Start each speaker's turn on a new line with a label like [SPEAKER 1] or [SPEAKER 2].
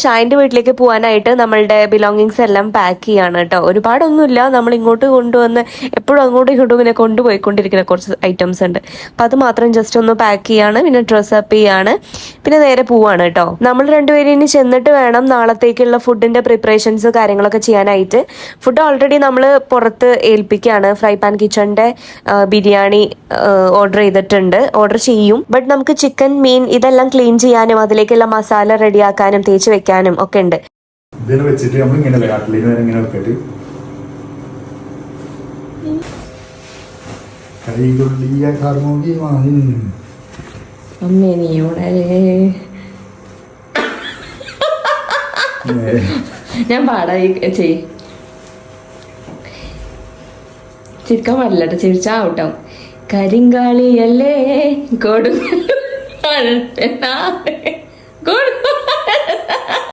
[SPEAKER 1] ഷായന്റെ വീട്ടിലേക്ക് പോകാനായിട്ട് നമ്മളുടെ ബിലോങ്ങിങ്സ് എല്ലാം പാക്ക് ചെയ്യാണ് കേട്ടോ. ഒരുപാടൊന്നുമില്ല, നമ്മൾ ഇങ്ങോട്ട് കൊണ്ടുവന്ന് എപ്പോഴും അങ്ങോട്ടും ഇങ്ങോട്ടും ഇങ്ങനെ കൊണ്ടുപോയിക്കൊണ്ടിരിക്കുന്ന കുറച്ച് ഐറ്റംസ് ഉണ്ട്. അപ്പം അത് മാത്രം ജസ്റ്റ് ഒന്ന് പാക്ക് ചെയ്യാണ്, പിന്നെ ഡ്രസ് അപ്പ് ചെയ്യാണ്, പിന്നെ നേരെ പോവാണ് കേട്ടോ. നമ്മൾ രണ്ടുപേരും ഇനി ചെന്നിട്ട് വേണം നാളത്തേക്കുള്ള ഫുഡിന്റെ പ്രിപ്പറേഷൻസ് കാര്യങ്ങളൊക്കെ ചെയ്യാനായിട്ട്. ഫുഡ് ഓൾറെഡി നമ്മൾ പുറത്ത് ഏൽപ്പിക്കുകയാണ്. ഫ്രൈ പാൻ കിച്ചണിന്റെ ബിരിയാണി ഓർഡർ ചെയ്യും. ബട്ട് നമുക്ക് ചിക്കൻ, മീൻ ഇതെല്ലാം ക്ലീൻ ചെയ്യാനും അതിലേക്കുള്ള മസാല റെഡിയാക്കാനും തേച്ച് വെക്കാനും ഒക്കെ ഉണ്ട്.
[SPEAKER 2] ഇതിനെ വെച്ചിട്ട് നമ്മൾ ഇങ്ങനെ കട്ട്ലേറ്റ് വരെ ഇങ്ങനെ വെച്ചിട്ട് കൈകൊള്ളിയ കർമ്മി വാങ്ങി
[SPEAKER 1] അമ്മേ നീയോടെ ഞാൻ പാടാ ചെയ് ചിരിക്കാൻ പാടില്ല കേട്ടോ, ചിരിച്ചാ ഔട്ടാവും. കരിങ്കാളിയല്ലേ കൊടു